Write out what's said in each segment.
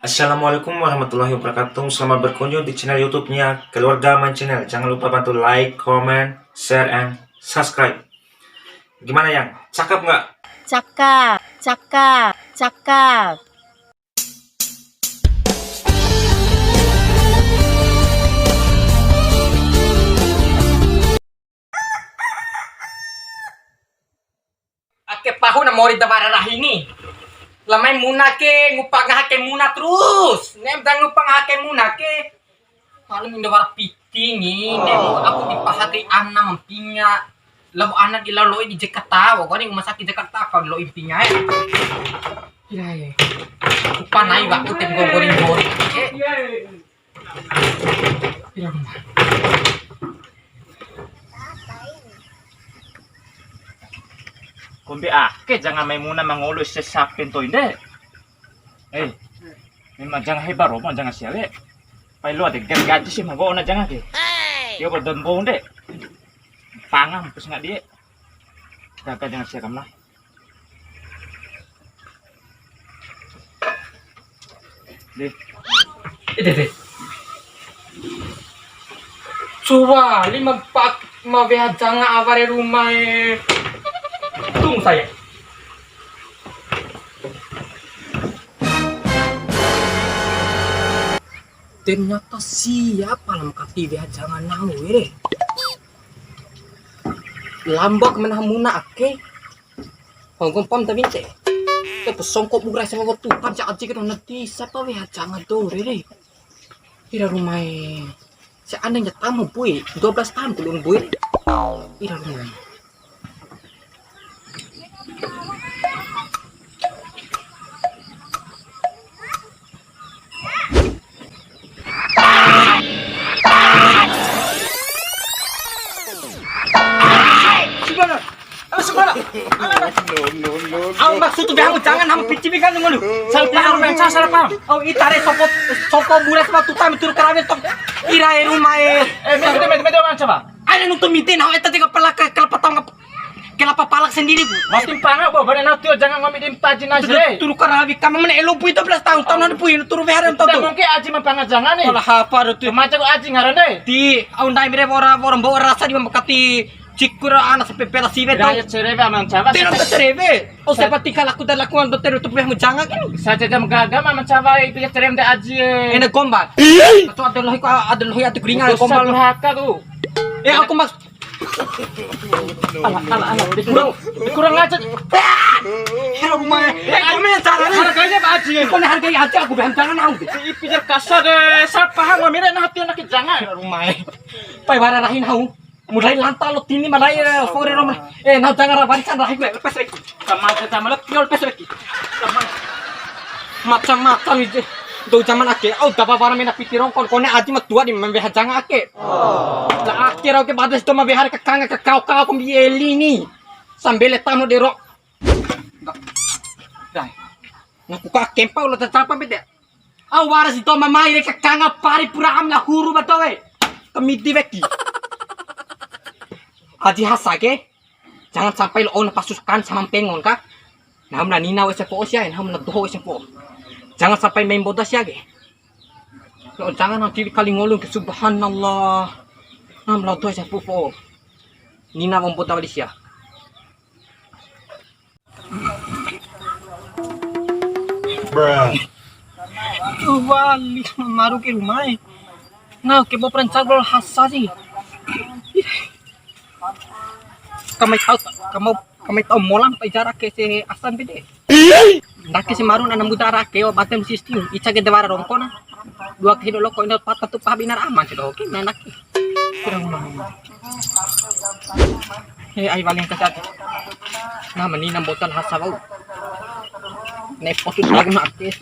Assalamualaikum warahmatullahi wabarakatuh. Selamat berkunjung di channel YouTube-nya Keluarga Main Channel. Jangan lupa bantu like, comment, share, and subscribe. Gimana yang? Cakep nggak? Cakap, cakap, cakap. Ake pahu na mori da mararah ini. Lamay muna ke ngupang hake muna terus. Nem dang ngupang hake muna ke. Kalau minda war piting ini, aku dipahati anak mempinya. Lalu anak di lalu di Jakarta, kau ni rumah sakit Jakarta kau lo impinya. Iya. Upah naik waktu tem goreng. Iya. Kumbi ake jangan main muna mangulus sesapin to inde. Memang jangan hebat romo jangan siawe. Pai lu ada gaji sih mah na jangan ke. Dia berdembong deh. Pangam terus nggak dia. Jaga jangan siakam lah. Deh. Deh. Coba 5 jangan avare rumah tung saya. Ternyata siapa lam kati dia jangan nahu deh. Lambak menamuna ake. Hongkong pam tapi cek. Tapi songkok burai sama waktu kan cak aji kena nanti siapa dia jangan tuh deh. Tidak rumah seandainya tamu bui 12 tahun belum bui. Tidak rumah. Ang maksud tuh kamu jangan hampir cibikan dulu. Salah paham mencah salah paham. Oh itare soko bulas waktu tamu tur karawe tok irae rumah Medo coba. ada nutup mitin hau eta tiga pelak kelapa tong kelapa palak sendiri bu. Makin pangak bo badan natio jangan ngomidin tajin aja. Turu karawi kamu men elo pu 12 tahun tahun pu turu veharan to. Mungkin aji mapangak jangan nih. Olah apa tuh Macam aji ngaran deh. di aundai mere ora bawa rasa di memekati cikura anak sampai pela sive Gaya cereve amang cawa. Tidak tersereve. O seperti kalau aku dah lakukan dokter untuk punya jangan kan. Saja jam gaga amang cawa itu ya cerem de aji. Enak gombal. Itu ada lohi atau keringan gombal. Haka tu. Aku mak. Alah. Kurang aja. Hero rumah. Kamu yang cara ni. Harganya aji. Kau ni hargai aja aku bihan jangan aku. Ipijar kasar deh. Siapa hang ngomire nah hati anak jangan. Rumah. Pai bara rahin aku. Mulai lantal lo tini malai fore rumah. Nah jangan barisan rahin gue lepas lagi. Sama lep piol pes lagi. Macam-macam itu. Do zaman ake, dapat barang mina pikirong kon aji mat dua di membehar jangan ake. Lah akhir oke badas to membehar kekanga kau kom bieli ni. Sambil tamu de rok. Dai. Naku ka kempau lo tatapa bede. Waras itu mamai re kekanga pari pura amla huru batowe. Kemiti beki. Aji hasake. Jangan sampai lo on pasukan sama pengon ka. Nah hamna nina wese po sia, hamna doho wese po. Jangan sampai main bodas ya ge. Lo jangan nanti kali ngolong ke subhanallah. Nam lo tuh saya pufo. Nina membuat awal sia. Bruh. Wali maru ke rumah. Nah, ke bawa perencagol hasasi. Kamu tahu molam pa jarak ke si asan bede. Daki si marun anam budara ke o batem sistem ica ke dewara rongkona. Dua kilo loko indot patah tu pabinar aman sih oke menak. Kurang mana. Ay waling kasat. Nah menina botol hasabau. Nepot lagi nak ke.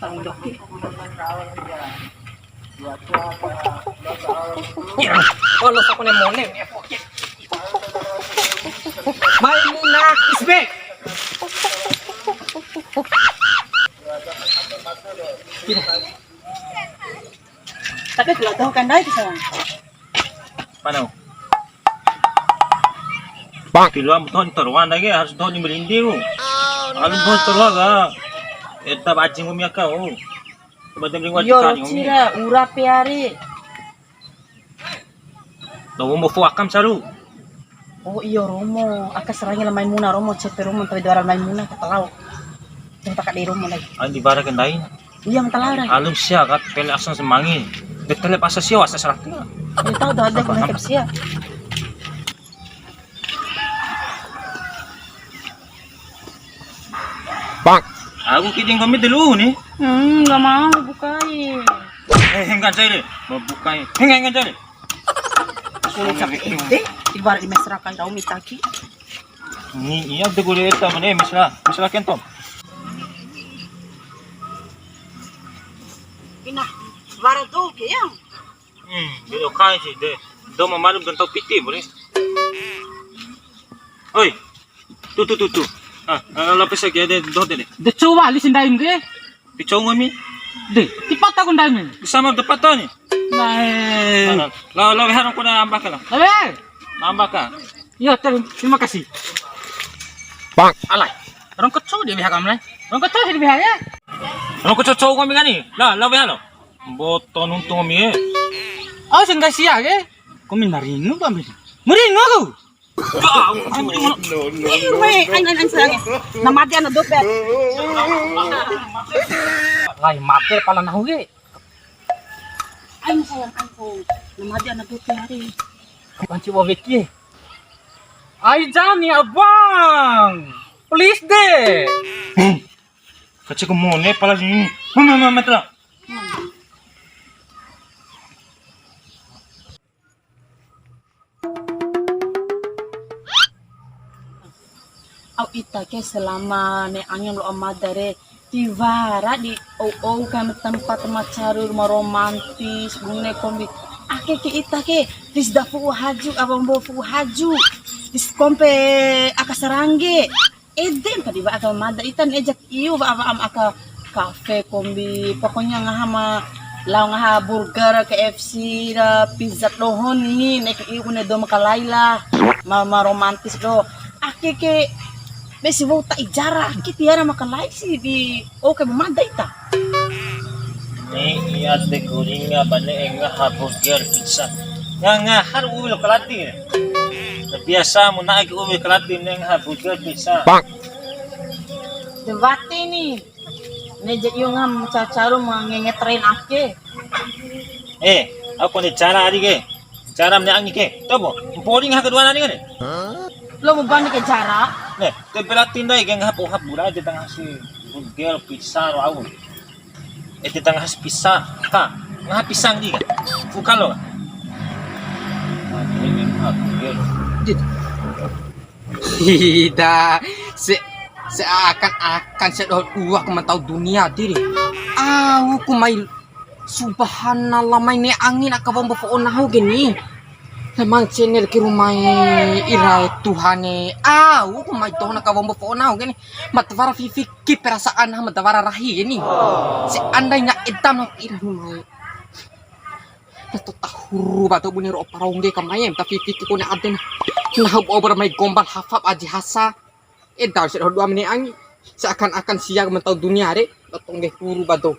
Tang dok. Ya, kalau aku ne monem ya oke. Maimuna isbe. Tapi kalau tahu kan dari sana. Paano? Bang, kiluan mo taruhan lagi harus tahu ni merinding. Alam mo talaga. Eta bajing umiyak ka oh. Badam lingwa Yo chikani umi. chira ura peari. Tahu mo fuakam saru. Oh iyo romo, aka serangnya lamai muna romo cepe romo tapi dua lamai muna katalau. Jangan tak di romo lagi. Andi bara kendain. Iya matalara. Alum sia kat pele asan semangin. Detele asa sia asa serakna. Dia tahu dah ada kena siap. Aku kiting kami dulu nih. Nggak mau bukain. Henggan saya deh. Mau bukain. Henggan saya deh. Sulit sampai ide. Ibarat di masyarakat tahu mitaki. Ni iya de gule eta mane misla kentom. Ina, baru tuh kayang. Video kai sih deh. Do mau malum gentau piti boleh. Oi. Tu. Lapis lagi ada do deh. De coba lisin daim ge. Picau ngami. De, tipat aku daim. Sama depan tu ni. Nah. Lo harang ko na ambak lah. Abe. Ambak ka. Ya, terima kasih. Alay. Orang kecil dia pihak kami. Orang kecil dia pihak ya. Ano ko cocok kami gani? Lo halo. Boto nuntung kami. Oh, sing sia ge. Kami marino ba mi? Marino aku. Weh, ang serangnya. Namadi ano dopet. Lai mate pala nahu ge. Ay sayang iPhone. Namadi ano dopet hari. Panci wa veki. Ay jani abang. Please deh. Kacau ko mone pala ni. Mama. Au ita ke selama ne angin lo amadare tivara di kan tempat macaru rumah romantis bungne kombi ake ke ita ke dis dafu haju abang bo fu haju dis kompe aka sarangge edem tadi ba aka mada itan ejak iu ba am aka kafe kombi pokoknya ngahama law ngaha burger KFC da pizza dohon ni nek iu ne do makalaila mama romantis do ake ke besi mau tak ijara kita ya makan lain sih di oke memandai tak Ni iya de kuringa bane enga hamburger pizza. Nga har ulo kalati. Biasa mo na ulo kalati ng hamburger pizza. debate ni nejek yung ngam cacaru mengengetrain ake Ako ni cara ari ke. Cara mnya angi ke. Tobo, boring ha kedua nani kan? lo mau bani ke jarak Ne, te belatin dai geng hapo hapura de tangah si burger pizza ro au. Te tangah si pizza ka. Ngah pisang di ka. Bukan lo. Ini hamburger. Tidak. Seakan-akan sedot uak mentau dunia diri. Aku kumai subhanallah main ni angin akabang bapak onahu gini. Lemang channel ke rumah irai Tuhane. Aku kumai toh nakabang bapak onahu gini. Matwara fikir perasaan matwara rahi gini. Seandainya etam nak irai rumah. Tato tahu batu bunyi ro parong ge kamai tapi fikir ko na aden. Nah obar mai gombal hafab aji hasa. Edar sedot 2 menit angin. Seakan-akan siang mentau dunia re. Batong ge huru batu.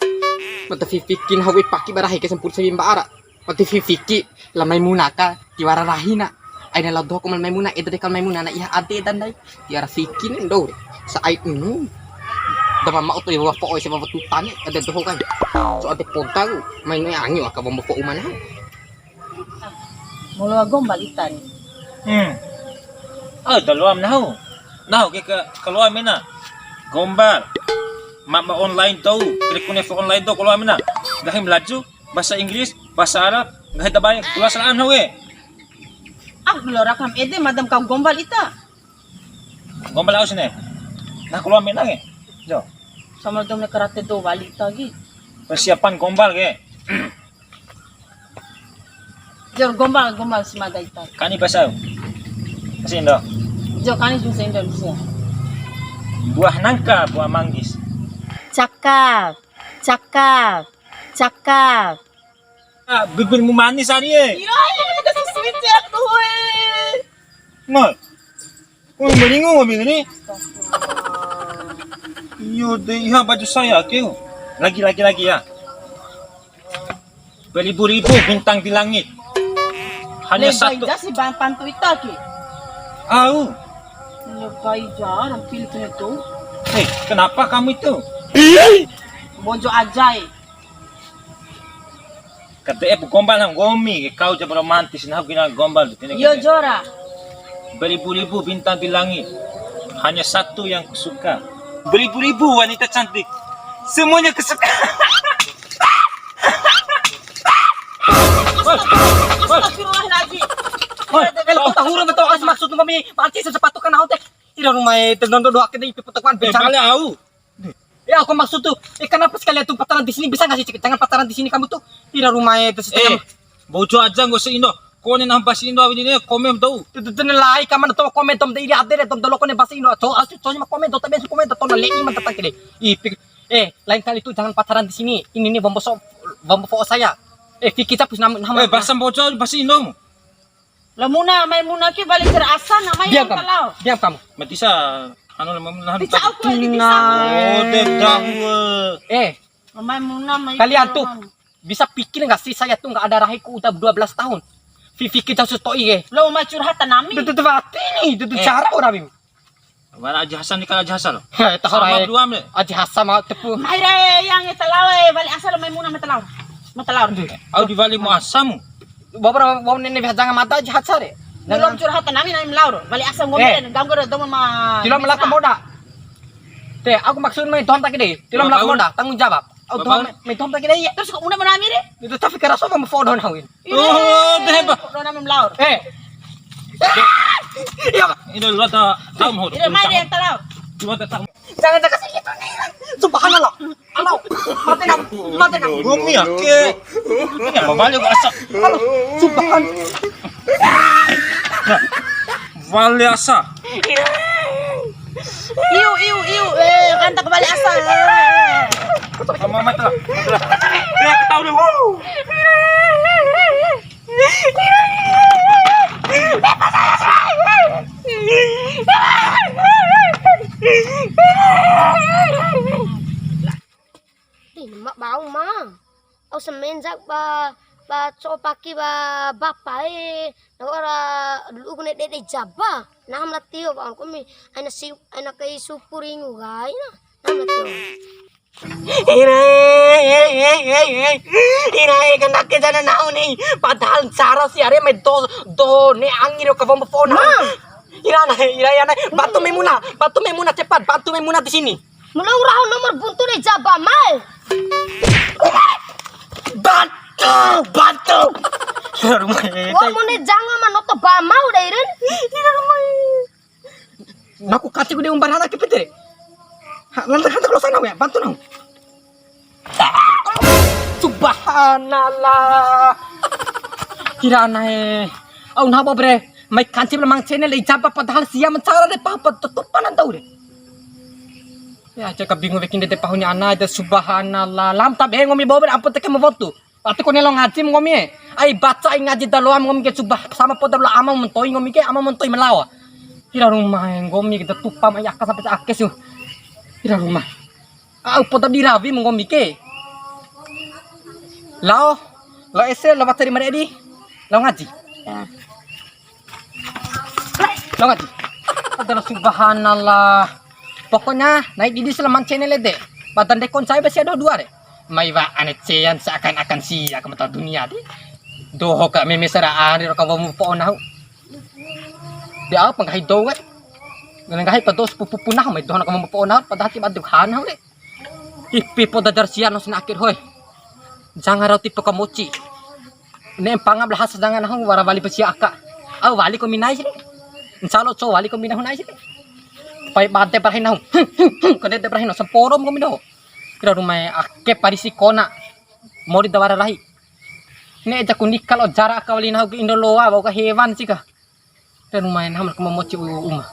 Mata fifikin hawe paki barahi ke sempur sebimba ara. Mata fifiki la maimuna ka tiwara rahina. Aina la do ko maimuna edre kan maimuna na iha ade dandai. Tiara fikin ndo. Sa ai dama mau to iwa po sa bawa tutane ada do kan. So ate ponta ko may no angi ka bombo po umana. mulu gombal itan Daluam nahu. Nahu ke keluar mina. Gombal. Mak online tau. Klik kune online tau keluar mina. Gahi melaju bahasa Inggris, bahasa Arab, gahi tabay keluar salaan hawe. belum rakam ede madam kau gombal ita Gombal aus ne. Nah keluar mina ge. Jo. sama dom ne karate do balik lagi Persiapan gombal ge. jor gombal si mada ita Kani pasau. Kasi ndo. jor kanis bisa Indonesia Buah nangka, buah manggis. cakap Bibir mu manis hari eh. iya ada sweet ya tuh Mal. Kau beringung kami ni. Iyo deh, iha baju saya ke. Lagi ya. beribu-ribu bintang di langit. Hanya Lebay satu. ja si Bang Pantu ita ki. Au. Lebay ja ang Pilipino itu. Kenapa kamu itu? Bojo aja Kata gombal ng gomi, ikaw dyan romantis na gombal. Yo Jora. Beribu-ribu bintang di langit. Hanya satu yang kusuka. Beribu-ribu wanita cantik. Semuanya kesuka. Astagfirullahaladzim. Kalau kau tahu orang betul asal maksud kami panci sepatu kan aku teh. Tidak rumah terdondo doa kita itu petukan bencana. Bale au. Ya aku maksud tuh, kenapa sekalian tuh pacaran di sini bisa nggak sih? Jangan pacaran di sini kamu tuh. Tidak rumah itu Bojo aja nggak usah Indo. Kau ni nampas Indo ini komen tahu. Itu nilai kamu tuh komen tom dari ada tom dolo kone bahasa Indo. Asyik cuma komen tom tapi komen tom lagi mantap kali. Lain kali tuh jangan pacaran di sini. Ini nih bombo saya. Kita pus nama. Bahasa bojo bahasa Indo. Lamuna may muna ki balik terasa namanya Diam yang kamu. kalau. Diam kamu. Matisa ano naman nahan. Bisa aku di bisa. Oh, dedawa. May muna may. Kalian tuh bisa pikir nggak sih saya tuh nggak ada rahiku udah 12 tahun. Vivi kita sustoi Lo may curhatan namin. Itu ini, itu cara orang ini. Wala aja Hasan ni kala aja Hasan. Tahu Sama orang berdua me. Aji Hasan mau tepu. May re yang italaw balik asal may muna matalaw. Matalaw. Au di bali mo asamu. Beberapa bom nenek jangan mata Aji Hasan deh. Belum curhatan namin namin lauro. Balik asal ngomongin ganggu do mama. Tilo melakukan moda. Teh, aku maksud main tuhan tak gede. Tilo melakukan moda, tanggung jawab. Aku tuhan main tuhan tak gede. Terus kok una manami re? Itu tapi kerasa mau foto nawin. Oh, deheba. Do namin lauro. Iya. Ini lu ta tahu mo. Ire may yang talaw. Lu ta tahu. Jangan tak kasih gitu nih. Subhanallah. Allah. Mati kamu. Gumi ake. Ini mabali ko asa. Subhan. Vale asa. Iu. Kanta ko balik asal. Mama mata. Ketahu deh. Mak bau mang. Au semenjak ba copaki ba bapa ora dulu kene dede jaba. Nah mlatio ba ko mi ana kai supuringu gai na. Nam latio. Ira kan nak jana nau nih. Padahal cara si are me do ne angiro ka bombo phone. Ira ya na. Bantu Memuna cepat. Bantu Memuna di sini. Mulang raho nomor buntu de jaba mal. Bantu. Rumah Wa mo ne jangan manoto ba mau dairen. Naku kati ko di umbar anak kipit. Lantas kalau sana ya, bantu nang. Subhanallah. Kirana au napa bre, mai kancim lemang channel ijaba padahal sia mencara de papa tutupan tahu deh. Ya cakap bingung bikin de pahunya ana de subhanallah. Lam ta be ngomi bober apa teke movotu. Ati ko nelo ngajim ngomi ai baca ai ngaji daloam ngomi ke subah sama podar lo ama mentoi ngomi ke ama mentoi melawa. Kira rumah ngomi kita tupam ai akas sampai akes yo. Kira rumah. Au podar diravi ngomi ke. Lao ese lo materi mana di? Lao ngaji. Lao ngaji. Adalah subhanallah. Pokoknya naik di selaman channel deh. Badan dekon saya masih ada 2 deh. Maiwa ane ceyan seakan-akan sia ke mata dunia deh. Doho kak memesara ari ka mo po na. Di apa ngahit do kan. Ngahit pa dos pupunah may doho na ka mo po na padahal ti badughan ha deh. Ipi po dadar siya no sinakir hoy. Jangan raw tipe kamochi. Ne pangab lahas jangan hang wara bali pa siya aka. Aw wali ko minay sini. Insalo so wali ko minah hunay sini. Pai bante parahin na. Kade te parahin sa forum ko mido. Kira rumay akke parisi kona. Mori dawara rahi. Ne ja kunikal o jara ka wali na ko indoloa ba ka hewan sika. Kira rumay na hamar ko momochi uma.